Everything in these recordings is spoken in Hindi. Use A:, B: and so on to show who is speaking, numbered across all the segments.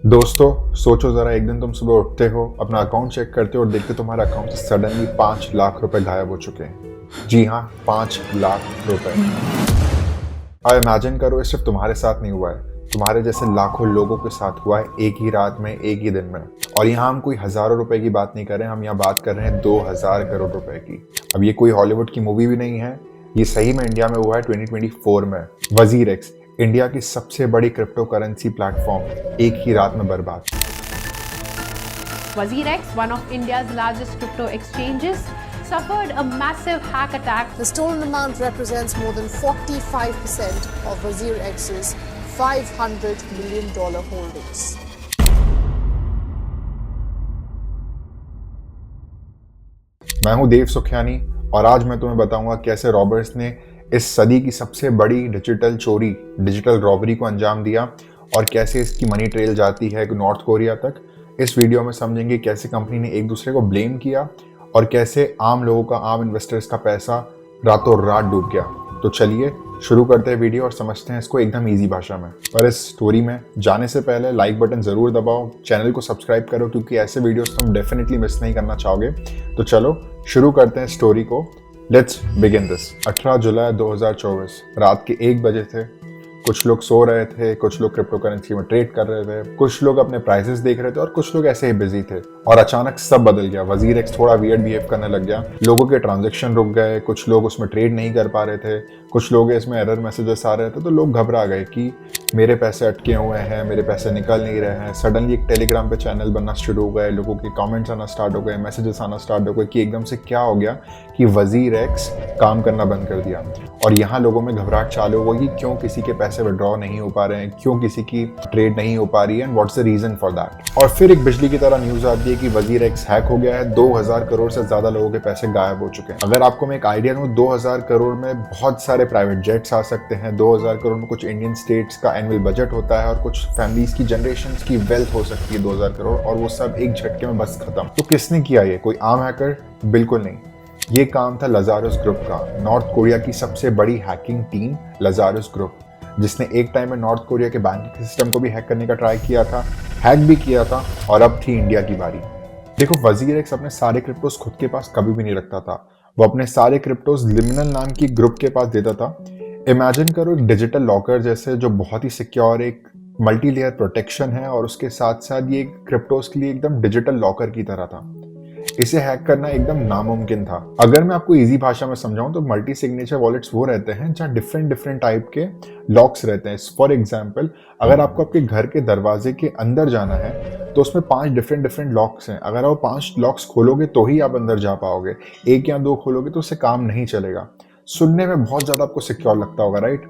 A: दोस्तों सोचो ज़रा, एक दिन तुम सुबह उठते हो, अपना अकाउंट चेक करते हो और देखते हो तुम्हारे अकाउंट से सडनली 5 लाख रुपए गायब हो चुके हैं। जी हाँ, 5 लाख रुपए। अब इमेजिन करो, ये सिर्फ तुम्हारे साथ नहीं हुआ है, तुम्हारे जैसे लाखों लोगों के साथ हुआ है एक ही रात में, एक ही दिन में। और यहाँ हम कोई हज़ारों रुपए की बात नहीं कर रहे हैं, हम यहाँ बात कर रहे हैं 2000 करोड़ रुपए की। अब ये कोई हॉलीवुड की मूवी भी नहीं है, ये सही में इंडिया में हुआ है 2024 में। वजीर एक्स, इंडिया की सबसे बड़ी क्रिप्टो करेंसी प्लेटफॉर्म, एक ही रात में बर्बाद।
B: WazirX, one of India's largest crypto exchanges, suffered a massive hack attack.
C: The stolen amount represents more than 45% of WazirX's $500 million holdings.
A: मैं हूं देव सुखियानी और आज मैं तुम्हें बताऊंगा कैसे रॉबर्स ने इस सदी की सबसे बड़ी डिजिटल चोरी, डिजिटल रॉबरी को अंजाम दिया और कैसे इसकी मनी ट्रेल जाती है नॉर्थ कोरिया तक। इस वीडियो में समझेंगे कैसे कंपनी ने एक दूसरे को ब्लेम किया और कैसे आम लोगों का, आम इन्वेस्टर्स का पैसा रातों रात डूब गया। तो चलिए शुरू करते हैं वीडियो और समझते हैं इसको एकदम इजी भाषा में। पर इस स्टोरी में जाने से पहले लाइक बटन ज़रूर दबाओ, चैनल को सब्सक्राइब करो क्योंकि ऐसे वीडियोस तुम डेफिनेटली मिस नहीं करना चाहोगे। तो चलो शुरू करते हैं स्टोरी को। Let's begin this. 18 जुलाई 2024 रात के 1 बजे थे। कुछ लोग सो रहे थे, कुछ लोग क्रिप्टो करेंसी में ट्रेड कर रहे थे, कुछ लोग अपने प्राइसेस देख रहे थे और कुछ लोग ऐसे ही बिजी थे। और अचानक सब बदल गया। वजीर एक्स थोड़ा वियर्ड बिहेव करने लग गया। लोगों के ट्रांजैक्शन रुक गए, कुछ लोग उसमें ट्रेड नहीं कर पा रहे थे, कुछ लोग इसमें एरर मैसेजेस आ रहे थे। तो लोग घबरा गए कि मेरे पैसे अटके हुए हैं, मेरे पैसे निकल नहीं रहे हैं। सडनली एक टेलीग्राम पे चैनल बनना शुरू हो गए, लोगों के कमेंट्स आना स्टार्ट हो गए, मैसेजेस आना स्टार्ट हो गए कि एकदम से क्या हो गया कि वजीर एक्स काम करना बंद कर दिया। और यहाँ लोगों में घबराहट चालू हो गई कि क्यों किसी के पैसे विड्रॉ नहीं हो पा रहे हैं, क्यों किसी की ट्रेड नहीं हो पा रही है, and what's the reason for that. और फिर एक बिजली की तरह न्यूज आती है कि वजीर एक्स हैक हो गया है, 2000 करोड़ से ज्यादा लोगों के पैसे गायब हो चुके हैं। अगर आपको मैं एक आइडिया दूं, 2000 करोड़ में बहुत सारे प्राइवेट जेट्स आ सकते हैं। 2000 करोड़ में कुछ इंडियन स्टेट्स का एनुअल बजट होता है और कुछ फैमिलीज की, जनरेशंस की वेल्थ हो सकती है 2000 करोड़, और वो सब एक झटके में बस खत्म। तो किसने किया ये? कोई आम हैकर? बिल्कुल नहीं। ये काम था लजारस ग्रुप का, नॉर्थ कोरिया की सबसे बड़ी हैकिंग टीम लजारस ग्रुप, जिसने एक टाइम में नॉर्थ कोरिया के बैंकिंग सिस्टम को भी हैक करने का ट्राई किया था, हैक भी किया था, और अब थी इंडिया की बारी। देखो, वजीर एक्स अपने सारे क्रिप्टोस खुद के पास कभी भी नहीं रखता था। वो अपने सारे क्रिप्टोस लिमिनल नाम की ग्रुप के पास देता था। इमेजिन करो एक डिजिटल लॉकर जैसे, जो बहुत ही सिक्योर, एक मल्टी लेयर प्रोटेक्शन है, और उसके साथ साथ ये क्रिप्टोस के लिए एकदम डिजिटल लॉकर की तरह था। इसे हैक करना एकदम नामुमकिन था। अगर मैं आपको इजी भाषा में समझाऊं तो मल्टी सिग्नेचर वॉलेट्स वो रहते हैं जहां डिफरेंट डिफरेंट टाइप के लॉक्स रहते हैं। फॉर एग्जांपल, अगर आपको आपके घर के दरवाजे के अंदर जाना है तो उसमें 5 डिफरेंट लॉक्स हैं। अगर आप 5 लॉक्स खोलोगे तो ही आप अंदर जा पाओगे। 1 या 2 खोलोगे तो उससे काम नहीं चलेगा। सुनने में बहुत ज्यादा आपको सिक्योर लगता होगा, राइट?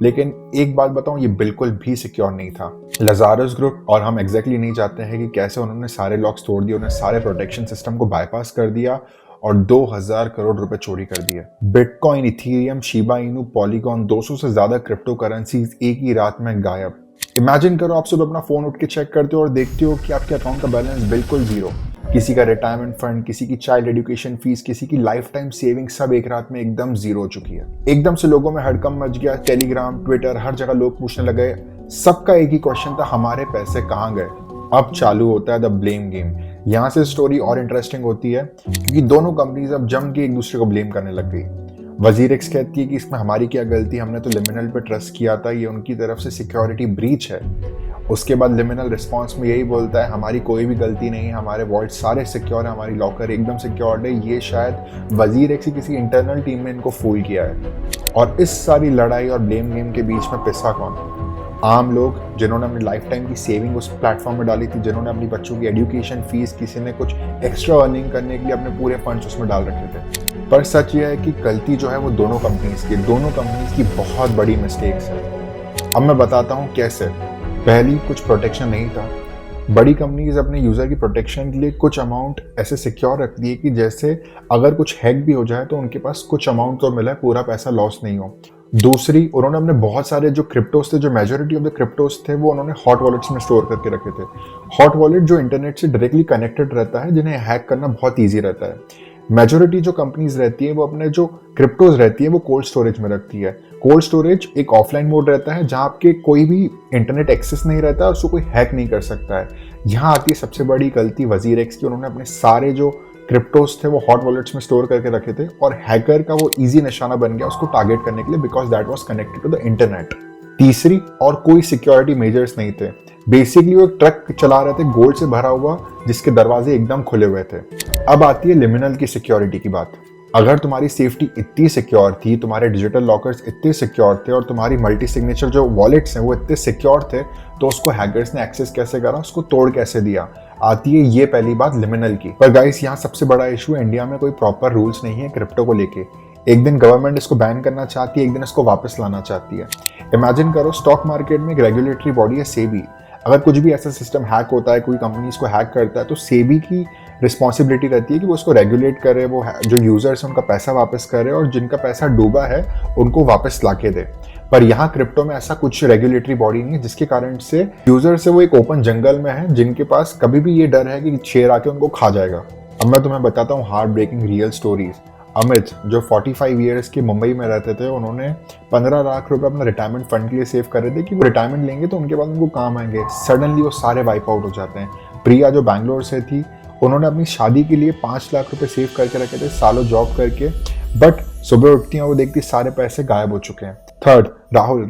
A: लेकिन एक बात बताऊं, ये बिल्कुल भी सिक्योर नहीं था। लजारस ग्रुप और हम एग्जैक्टली नहीं जानते हैं कि कैसे उन्होंने सारे लॉक्स तोड़ दिए, उन्होंने सारे प्रोटेक्शन सिस्टम को बाईपास कर दिया और 2000 करोड़ रुपए चोरी कर दिए। Bitcoin, Ethereum, Shiba Inu, polygon, 200 से ज्यादा क्रिप्टो करेंसीज एक ही रात में गायब। इमेजिन करो, आप सुबह अपना फोन उठ के चेक करते हो और देखते हो कि आपके अकाउंट का बैलेंस बिल्कुल जीरो। किसी का रिटायरमेंट फंड, किसी की चाइल्ड एजुकेशन फीस, किसी की लाइफ टाइम सेविंग, सब एक रात में एकदम जीरो हो चुकी है। एकदम से लोगों में हड़कंप मच गया। टेलीग्राम, ट्विटर, हर जगह लोग पूछने लगे। सबका एक ही क्वेश्चन था, हमारे पैसे कहाँ गए? अब चालू होता है द ब्लेम गेम। यहाँ से स्टोरी और इंटरेस्टिंग होती है क्योंकि दोनों कंपनीज अब जम के एक दूसरे को ब्लेम करने लग गई। वजीर एक्स कहती है कि इसमें हमारी क्या गलती, हमने तो लिमिनल पे ट्रस्ट किया था, ये उनकी तरफ से सिक्योरिटी ब्रीच है। उसके बाद लिमिनल रिस्पांस में यही बोलता है, हमारी कोई भी गलती नहीं है, हमारे वॉल्ट सारे सिक्योर है, हमारी लॉकर एकदम सिक्योर्ड है। ये शायद वजीर एक्स की किसी इंटरनल टीम ने इनको फूल किया है। और इस सारी लड़ाई और ब्लेम गेम के बीच में पिसा कौन? आम लोग, जिन्होंने अपनी लाइफ टाइम की सेविंग उस प्लेटफॉर्म में डाली थी, जिन्होंने अपनी बच्चों की एजुकेशन फीस, किसी ने कुछ एक्स्ट्रा अर्निंग करने के लिए अपने पूरे फंड्स उसमें डाल रखे थे। पर सच यह है कि गलती जो है वो दोनों कंपनीज की बहुत बड़ी मिस्टेक्स है। अब मैं बताता हूँ कैसे। पहली, कुछ प्रोटेक्शन नहीं था। बड़ी कंपनीज अपने यूजर की प्रोटेक्शन के लिए कुछ अमाउंट ऐसे सिक्योर रखती है कि जैसे अगर कुछ हैक भी हो जाए तो उनके पास कुछ अमाउंट तो मिला है, पूरा पैसा लॉस नहीं हो। दूसरी, उन्होंने अपने बहुत सारे जो क्रिप्टोस थे, जो मेजोरिटी ऑफ द क्रिप्टोस थे, वो उन्होंने हॉट वॉलेट्स में स्टोर करके रखे थे। हॉट वॉलेट जो इंटरनेट से डायरेक्टली कनेक्टेड रहता है, जिन्हें हैक करना बहुत ईजी रहता है। मेजोरिटी जो कंपनीज रहती है वो अपने जो क्रिप्टोज रहती है वो कोल्ड स्टोरेज में रखती है। कोल्ड स्टोरेज एक ऑफलाइन मोड रहता है जहां आपके कोई भी इंटरनेट एक्सेस नहीं रहता और उसको कोई हैक नहीं कर सकता है। यहाँ आती है सबसे बड़ी गलती WazirX की। उन्होंने अपने सारे जो क्रिप्टोज थे वो हॉट वॉलेट्स में स्टोर करके रखे थे और हैकर का वो इजी निशाना बन गया उसको टारगेट करने के लिए, because that was connected to the internet. तीसरी, और कोई सिक्योरिटी मेजर्स नहीं थे। बेसिकली वो एक ट्रक चला रहे थे गोल्ड से भरा हुआ जिसके दरवाजे एकदम खुले हुए थे। अब आती है लिमिनल की सिक्योरिटी की बात। अगर तुम्हारी सेफ्टी इतनी सिक्योर थी, तुम्हारे डिजिटल लॉकर्स इतने सिक्योर थे और तुम्हारी मल्टी सिग्नेचर जो वॉलेट्स हैं वो इतने सिक्योर थे, तो उसको हैकर्स ने एक्सेस कैसे करा, उसको तोड़ कैसे दिया। आती है ये पहली बात लिमिनल की। पर गाइस यहाँ सबसे बड़ा इशू है, इंडिया में कोई प्रॉपर रूल्स नहीं है क्रिप्टो को लेके। एक दिन गवर्नमेंट इसको बैन करना चाहती है, एक दिन इसको वापस लाना चाहती है। इमेजिन करो स्टॉक मार्केट में एक रेगुलेटरी बॉडी है सेबी। अगर कुछ भी ऐसा सिस्टम हैक होता है, कोई कंपनी इसको हैक करता है, तो सेबी की रिस्पॉन्सिबिलिटी रहती है कि वो इसको रेगुलेट करे, वो जो यूजर्स हैं उनका पैसा वापस करे और जिनका पैसा डूबा है उनको वापस लाके दे। पर यहाँ क्रिप्टो में ऐसा कुछ रेगुलेटरी बॉडी नहीं है, जिसके कारण से यूजर से वो एक ओपन जंगल में है जिनके पास कभी भी ये डर है कि शेर आके उनको खा जाएगा। अब मैं तुम्हें बताता हूँ heart breaking real stories. Amit जो 45 ईयर्स के मुंबई में रहते थे, उन्होंने 15 लाख रुपए अपना रिटायरमेंट फंड के लिए सेव करे थे कि वो रिटायरमेंट लेंगे तो उनके बाद उनको काम आएंगे। सडनली वो सारे वाइप आउट हो जाते हैं। प्रिया जो बैंगलोर से थी, उन्होंने अपनी शादी के लिए 5 लाख रुपए सेव करके रखे थे सालों जॉब करके, बट सुबह उठती हैं वो देखती सारे पैसे गायब हो चुके हैं। थर्ड,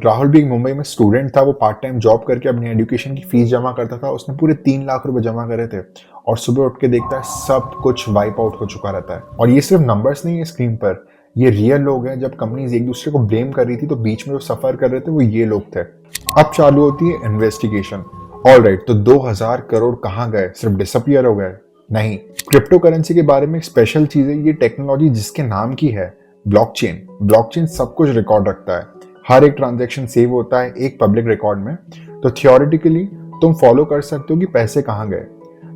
A: राहुल भी मुंबई में स्टूडेंट था, वो पार्ट टाइम जॉब करके अपनी एजुकेशन की फीस जमा करता था। उसने पूरे 3 लाख रुपए जमा करे थे और सुबह उठ के देखता है सब कुछ वाइप आउट हो चुका रहता है। और ये सिर्फ नंबर्स नहीं है स्क्रीन पर, ये रियल लोग हैं। जब कंपनीज एक दूसरे को ब्लेम कर रही थी तो बीच में जो सफर कर रहे थे वो ये लोग थे। अब चालू होती है इन्वेस्टिगेशन। ऑलराइट, तो 2000 करोड़ कहाँ गए? सिर्फ डिसअपियर हो गए? नहीं, क्रिप्टो करेंसी के बारे में एक स्पेशल चीज है, ये टेक्नोलॉजी जिसके नाम की है ब्लॉकचेन। ब्लॉकचेन सब कुछ रिकॉर्ड रखता है, हर एक ट्रांजैक्शन सेव होता है एक पब्लिक रिकॉर्ड में। तो थियोरेटिकली तुम फॉलो कर सकते हो कि पैसे कहाँ गए।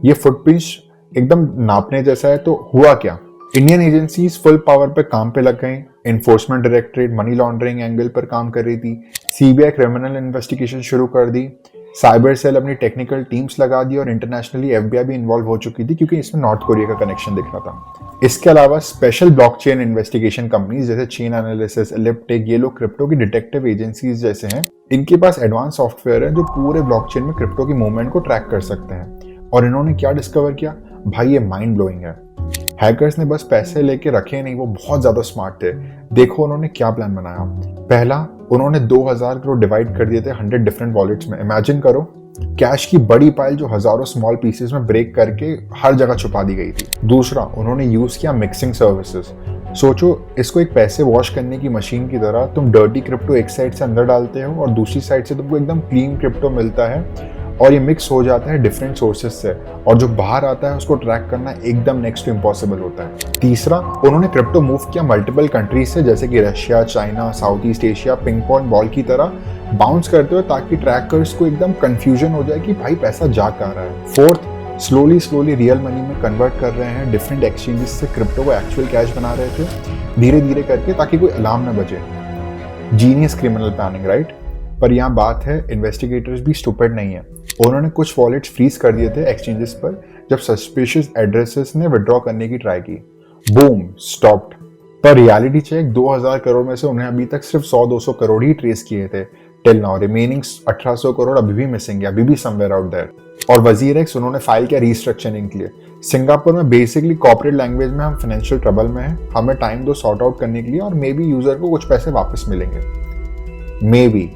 A: ये फुटप्रिंट एकदम नापने जैसा है। तो हुआ क्या? इंडियन एजेंसीज फुल पावर पे काम पे लग गई। Enforcement directorate money laundering angle पर काम कर रही थी। सीबीआई क्रिमिनल इन्वेस्टिगेशन शुरू कर दी। साइबर सेल अपनी टेक्निकल टीम्स लगा दी और इंटरनेशनली एफबीआई भी इन्वॉल्व हो चुकी थी क्योंकि इसमें नॉर्थ कोरिया का कनेक्शन दिख रहा था। इसके अलावा स्पेशल ब्लॉकचेन इन्वेस्टिगेशन कंपनीज जैसे चेन एनालिसिस, एलिप्टिक, ये लोग क्रिप्टो की डिटेक्टिव एजेंसीज जैसे हैं। इनके पास एडवांस सॉफ्टवेयर है जो पूरे ब्लॉकचेन में क्रिप्टो की मूवमेंट को ट्रैक कर सकते हैं। और इन्होंने क्या डिस्कवर किया भाई, ये माइंड ब्लोइंग है। हैकर्स ने बस पैसे लेके रखे नहीं, वो बहुत ज्यादा स्मार्ट थे। देखो उन्होंने क्या प्लान बनाया। पहला, उन्होंने 2000 करोड़ डिवाइड कर दिए थे 100 डिफरेंट वॉलेट्स में। इमेजिन करो कैश की बड़ी पाइल जो हजारों स्मॉल पीसेस में ब्रेक करके हर जगह छुपा दी गई थी। दूसरा, उन्होंने यूज किया मिक्सिंग सर्विसेज। सोचो इसको एक पैसे वॉश करने की मशीन की तरह, तुम डर्टी क्रिप्टो एक साइड से अंदर डालते हो और दूसरी साइड से तुमको एकदम क्लीन क्रिप्टो मिलता है और ये मिक्स हो जाता है डिफरेंट सोर्सेज से, और जो बाहर आता है उसको ट्रैक करना एकदम नेक्स्ट टू इम्पॉसिबल होता है। तीसरा, उन्होंने क्रिप्टो मूव किया मल्टीपल कंट्रीज से, जैसे कि Russia, China, south east Asia, ping point ball की तरह बाउंस करते हुए, ताकि ट्रैकर्स को एकदम कंफ्यूजन हो जाए कि भाई पैसा जा कहाँ रहा है। फोर्थ, स्लोली रियल मनी में कन्वर्ट कर रहे हैं। डिफरेंट एक्सचेंजेस से क्रिप्टो को एक्चुअल कैश बना रहे थे धीरे धीरे करके, ताकि कोई अलार्म न बजे। Genius criminal planning, right? पर यहाँ बात है, इन्वेस्टिगेटर्स भी स्टूपिड नहीं है। उन्होंने कुछ वॉलेट्स फ्रीज कर दिए थे एक्सचेंजेस पर जब सस्पिशियस एड्रेसेस ने विड्रॉ करने की ट्राई की। Boom, stopped. पर रियलिटी चेक 2000 करोड़ में से उन्हें अभी तक सिर्फ 100-200 करोड़ ही ट्रेस किए थे टिल नाउ। रिमेनिंग 1800 करोड़ अभी भी मिसिंग है, अभी भी समवेयर आउट देयर। और WazirX उन्होंने फाइल किया रीस्ट्रक्चरिंग के लिए। सिंगापुर में बेसिकली कॉर्पोरेट लैंग्वेज में हम फाइनेंशियल ट्रबल में हैं, हमें टाइम दो सॉर्ट आउट करने के लिए, और मे बी यूजर को कुछ पैसे वापस मिलेंगे। मे बी,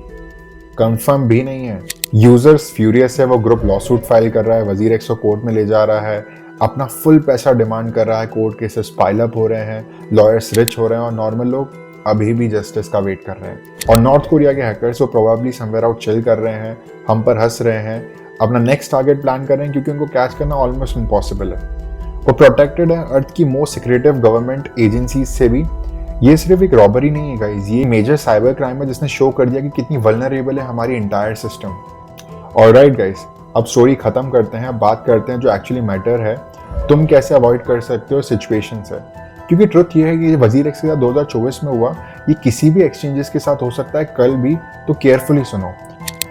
A: कंफर्म भी नहीं है। यूजर्स फ्यूरियस है, वो ग्रुप लॉसूट फाइल कर रहा है, WazirX को कोर्ट में ले जा रहा है, अपना फुल पैसा डिमांड कर रहा है, कोर्ट केसेस पाइल अप हो रहे हैं, लॉयर्स रिच हो रहे हैं और नॉर्मल लोग अभी भी जस्टिस का वेट कर रहे हैं। और नॉर्थ कोरिया के हैकर्स वो प्रोबेबली समवेयर आउट चिल कर रहे हैं, हम पर हंस रहे हैं, अपना नेक्स्ट टारगेट प्लान कर रहे हैं, क्योंकि उनको कैच करना ऑलमोस्ट इम्पॉसिबल है। वो प्रोटेक्टेड है अर्थ की मोस्ट सिक्रेटिव गवर्नमेंट एजेंसीज से भी। ये सिर्फ एक रॉबरी नहीं है गाइस, ये मेजर साइबर क्राइम है जिसने शो कर दिया कि कितनी वल्नरेबल है हमारी इंटायर सिस्टम। ऑलराइट गाइस, अब स्टोरी खत्म करते हैं, अब बात करते हैं जो एक्चुअली मैटर है, तुम कैसे अवॉइड कर सकते हो सिचुएशन से। क्योंकि ट्रुथ ये है कि WazirX के साथ 2024 में हुआ, ये किसी भी एक्सचेंजेस के साथ हो सकता है कल भी, तो केयरफुली सुनो।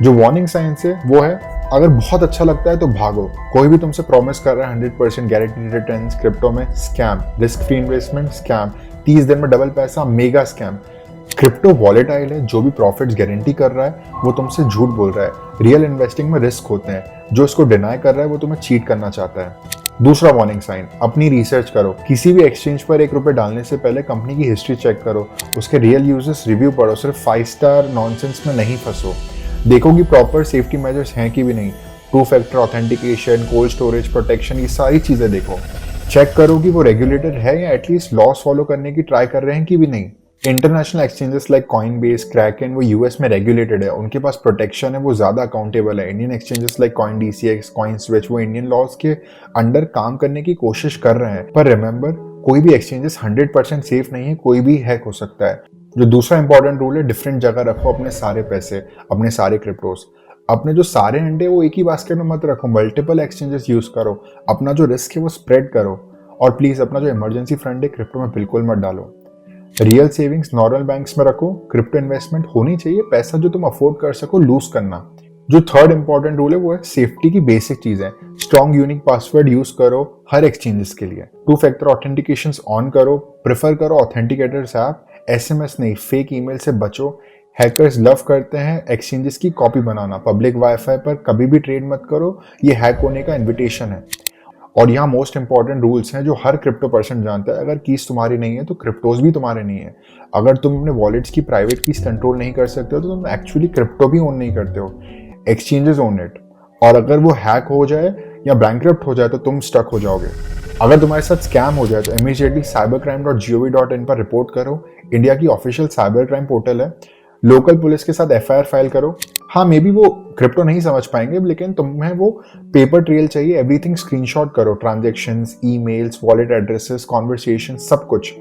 A: जो वार्निंग साइंस है वो है अगर बहुत अच्छा लगता है तो भागो। कोई भी तुमसे प्रॉमिस कर रहा है 100% गारंटीड रिटर्न्स क्रिप्टो में, scam. Risk free investment, scam. 30 दिन में डबल पैसा, मेगा स्कैम। क्रिप्टो वॉलेटाइल है, जो भी प्रॉफिट्स गारंटी कर रहा है वो तुमसे झूठ बोल रहा है। रियल इन्वेस्टिंग में रिस्क होते हैं, जो इसको डिनाई कर रहा है वो तुम्हें चीट करना चाहता है। दूसरा वार्निंग साइन, अपनी रिसर्च करो। किसी भी एक्सचेंज पर ₹1 डालने से पहले कंपनी की हिस्ट्री चेक करो, उसके रियल यूजर्स रिव्यू पढ़ो, सिर्फ 5 स्टार नॉनसेंस में नहीं फंसो। देखो कि प्रॉपर सेफ्टी मेजर्स हैं कि भी नहीं, 2 factor authentication, cold storage protection, ये सारी चीजें देखो। चेक करो कि वो रेगुलेटेड है या एटलीस्ट लॉस फॉलो करने की ट्राई कर रहे हैं कि भी नहीं। International exchanges like Coinbase, Kraken, वो यूएस में रेगुलेटेड है, उनके पास प्रोटेक्शन है, वो ज्यादा अकाउंटेबल है। Indian exchanges like CoinDCX, CoinSwitch, वो इंडियन लॉज के अंडर काम करने की कोशिश कर रहे हैं। पर रिमेंबर, कोई भी एक्सचेंजेस 100% सेफ नहीं है, कोई भी हैक हो सकता है। जो दूसरा इंपॉर्टेंट रूल है, डिफरेंट जगह रखो अपने सारे पैसे, अपने सारे क्रिप्टोस। अपने जो सारे अंडे वो एक ही बास्केट में मत रखो, मल्टीपल एक्सचेंजेस यूज करो। अपना जो रिस्क है वो स्प्रेड करो, और प्लीज अपना जो इमरजेंसी फंड है क्रिप्टो में बिल्कुल मत डालो। रियल सेविंग्स नॉर्मल बैंक्स में रखो। क्रिप्टो इन्वेस्टमेंट होनी चाहिए पैसा जो तुम अफोर्ड कर सको लूज करना। जो थर्ड इंपॉर्टेंट रूल है वो है सेफ्टी की बेसिक चीजें। स्ट्रॉन्ग यूनिक पासवर्ड यूज करो हर एक्सचेंजेस के लिए। 2 फैक्टर ऑथेंटिकेशन ऑन करो। प्रेफर करो ऑथेंटिकेटर्स ऐप। एसएमएस नहीं, फेक ईमेल से बचो। हैकर्स लव करते हैं एक्सचेंजेस की कॉपी बनाना। पब्लिक वाईफाई पर कभी भी ट्रेड मत करो, ये हैक होने का इन्विटेशन है। और यहाँ मोस्ट इंपॉर्टेंट रूल्स हैं जो हर क्रिप्टो पर्सन जानता है। अगर कीज तुम्हारी नहीं है तो क्रिप्टोज भी तुम्हारे नहीं है। अगर तुम अपने वॉलेट्स की प्राइवेट कीज कंट्रोल नहीं कर सकते हो तो तुम एक्चुअली क्रिप्टो भी ओन नहीं करते हो, एक्सचेंजेस ओन इट। और अगर वो हैक हो जाए या बैंकरप्ट हो जाए तो तुम स्टक हो जाओगे। अगर तुम्हारे साथ स्कैम हो जाए तो इमीडिएटली cybercrime.gov.in पर रिपोर्ट करो। इंडिया की ऑफिशियल साइबर क्राइम पोर्टल है। लोकल पुलिस के साथ FIR फाइल करो। हाँ, मे बी वो क्रिप्टो नहीं समझ पाएंगे, लेकिन तुम्हें वो पेपर ट्रेल चाहिए। एवरीथिंग स्क्रीनशॉट करो, transactions, emails, wallet addresses, conversation, सब कुछ।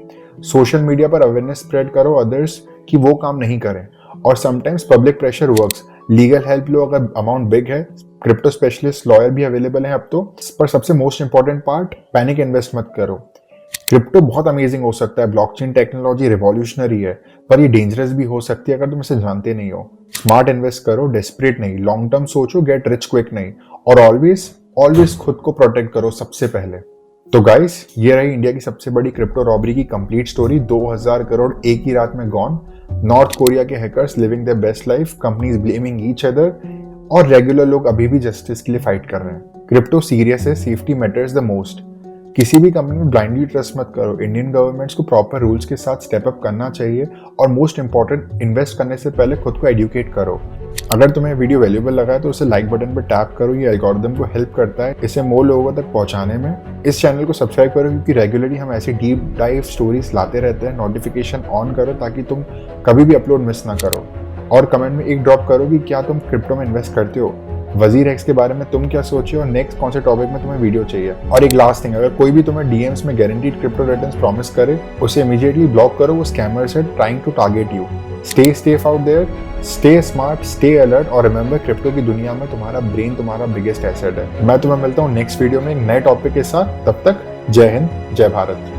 A: सोशल मीडिया पर अवेयरनेस स्प्रेड करो अदर्स कि वो काम नहीं करें। और sometimes public pressure works. Legal help लो अगर अमाउंट बिग है। क्रिप्टो स्पेशलिस्ट, लॉयर भी अवेलेबल है अब तो। पर सबसे most important part, panic invest मत करो। क्रिप्टो बहुत अमेजिंग हो सकता है, ब्लॉकचेन टेक्नोलॉजी रिवॉल्यूशनरी है, पर ये डेंजरस भी हो सकती है अगर तुम इसे जानते नहीं हो। स्मार्ट इन्वेस्ट करो, डेस्परेट नहीं। लॉन्ग टर्म सोचो, गेट रिच क्विक नहीं। और ऑलवेज खुद को प्रोटेक्ट करो सबसे पहले। तो गाइस, ये रही इंडिया की सबसे बड़ी क्रिप्टो रॉबरी की कंप्लीट स्टोरी। 2000 करोड़ एक ही रात में गॉन। नॉर्थ कोरिया के hackers living their best life, companies blaming each other, और रेगुलर लोग अभी भी जस्टिस के लिए फाइट कर रहे हैं। क्रिप्टो सीरियस है, सेफ्टी मैटर्स द मोस्ट। किसी भी कंपनी में ब्लाइंडली ट्रस्ट मत करो। इंडियन गवर्नमेंट्स को प्रॉपर रूल्स के साथ स्टेप अप करना चाहिए। और मोस्ट इंपॉर्टेंट, इन्वेस्ट करने से पहले खुद को एजुकेट करो। अगर तुम्हें वीडियो वैल्यूएबल लगा है तो उसे लाइक बटन पर टैप करो, ये एल्गोरिथम को हेल्प करता है इसे मोर लोगों तक पहुंचाने में। इस चैनल को सब्सक्राइब करो क्योंकि रेगुलरली हम ऐसी डीप डाइव स्टोरीज लाते रहते हैं। नोटिफिकेशन ऑन करो ताकि तुम कभी भी अपलोड मिस ना करो। और कमेंट में एक ड्रॉप करो कि क्या तुम क्रिप्टो में इन्वेस्ट करते हो, वजीर एक्स के बारे में तुम क्या सोचे हो, नेक्स्ट कौन से टॉपिक में तुम्हें वीडियो चाहिए। और एक लास्ट थिंग, अगर कोई भी तुम्हें डीएम्स में गारंटीड क्रिप्टो रिटर्न्स प्रॉमिस करे, उसे इमीडिएटली ब्लॉक करो। वो स्कैमर्स है trying to target you. Stay safe out there, stay smart, stay alert, और रिमेंबर क्रिप्टो की दुनिया में तुम्हारा ब्रेन तुम्हारा बिगेस्ट एसेट है। मैं तुम्हें मिलता हूँ नेक्स्ट वीडियो में एक नए टॉपिक के साथ। तब तक जय हिंद, जय भारत।